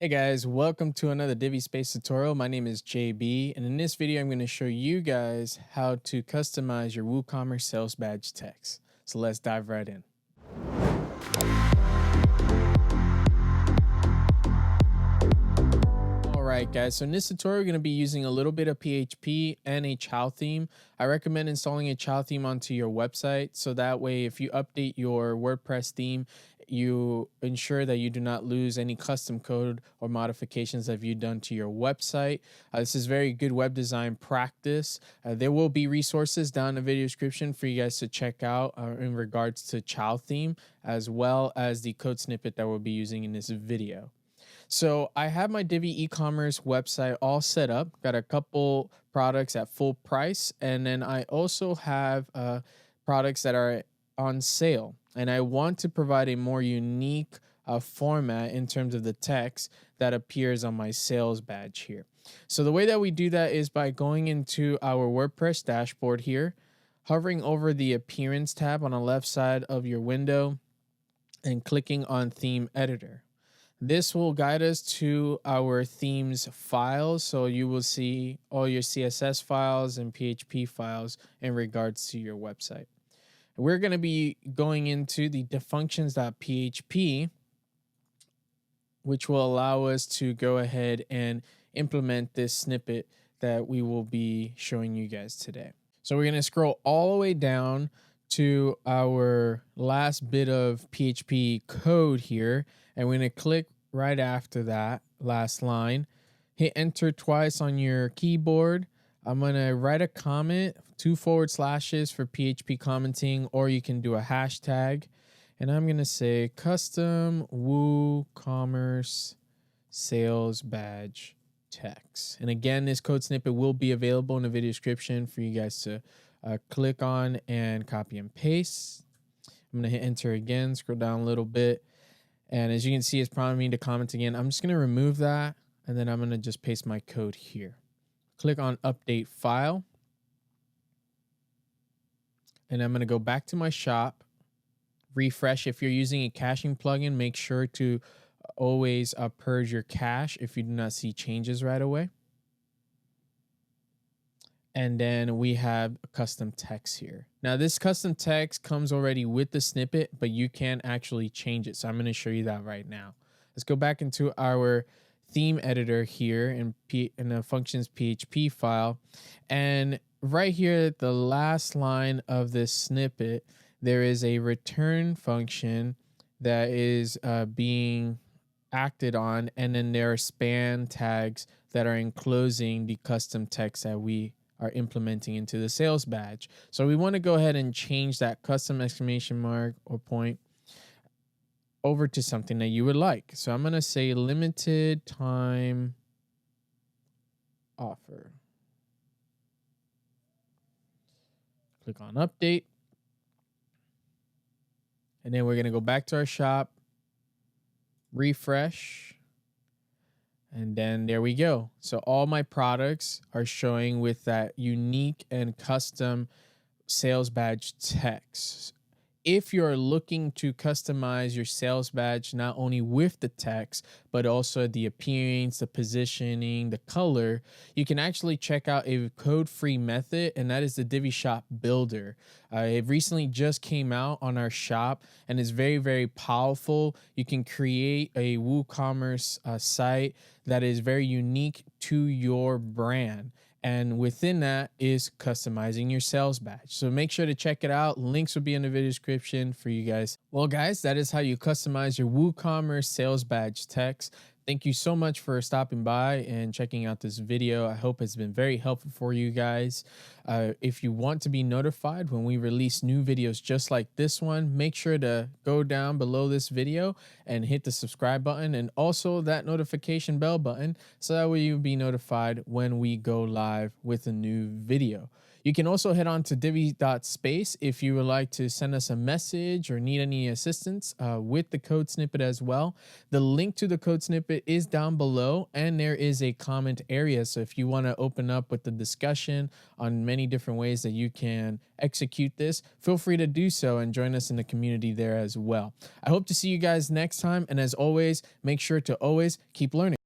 Hey guys, welcome to another Divi Space tutorial. My name is JB, and in this video, I'm going to show you guys how to customize your WooCommerce sales badge text. So let's dive right in. All right, guys, so in this tutorial, we're going to be using a little bit of PHP and a child theme. I recommend installing a child theme onto your website, so that way if you update your WordPress theme, you ensure that you do not lose any custom code or modifications that you've done to your website. This is very good web design practice. There will be resources down in the video description for you guys to check out in regards to child theme, as well as the code snippet that we'll be using in this video. So I have my Divi e-commerce website all set up, got a couple products at full price, and then I also have products that are on sale. And I want to provide a more unique format in terms of the text that appears on my sales badge here. So the way that we do that is by going into our WordPress dashboard here, hovering over the appearance tab on the left side of your window, and clicking on theme editor. This will guide us to our themes files. So you will see all your CSS files and PHP files in regards to your website. We're going to be going into the functions.php, which will allow us to go ahead and implement this snippet that we will be showing you guys today. So we're going to scroll all the way down to our last bit of PHP code here, and we're going to click right after that last line, hit enter twice on your keyboard. I'm going to write a comment, 2 forward slashes for PHP commenting, or you can do a hashtag, and I'm going to say custom WooCommerce sales badge text. And again, this code snippet will be available in the video description for you guys to click on and copy and paste. I'm going to hit enter again, scroll down a little bit. And as you can see, it's prompting me to comment again. I'm just going to remove that, and then I'm going to just paste my code here. Click on update file. And I'm going to go back to my shop, refresh. If you're using a caching plugin, make sure to always purge your cache if you do not see changes right away. And then we have a custom text here. Now this custom text comes already with the snippet, but you can actually change it. So I'm going to show you that right now. Let's go back into our theme editor here in the functions PHP file. And right here at the last line of this snippet, there is a return function that is being acted on. And then there are span tags that are enclosing the custom text that we are implementing into the sales badge. So we want to go ahead and change that custom exclamation mark or point over to something that you would like. So I'm going to say limited time offer. Click on update. And then we're going to go back to our shop, refresh. And then there we go. So all my products are showing with that unique and custom sales badge text. If you're looking to customize your sales badge, not only with the text, but also the appearance, the positioning, the color, you can actually check out a code-free method, and that is the Divi Shop Builder. It recently just came out on our shop, and it's very, very powerful. You can create a WooCommerce site that is very unique to your brand. And within that is customizing your sales badge. So make sure to check it out. Links will be in the video description for you guys. Well, guys, that is how you customize your WooCommerce sales badge text. Thank you so much for stopping by and checking out this video. I hope it's been very helpful for you guys. If you want to be notified when we release new videos just like this one, make sure to go down below this video and hit the subscribe button and also that notification bell button, so that way you'll be notified when we go live with a new video. You can also head on to divi.space if you would like to send us a message or need any assistance with the code snippet as well. The link to the code snippet is down below, and there is a comment area. So if you want to open up with the discussion on many different ways that you can execute this, feel free to do so and join us in the community there as well. I hope to see you guys next time. And as always, make sure to always keep learning.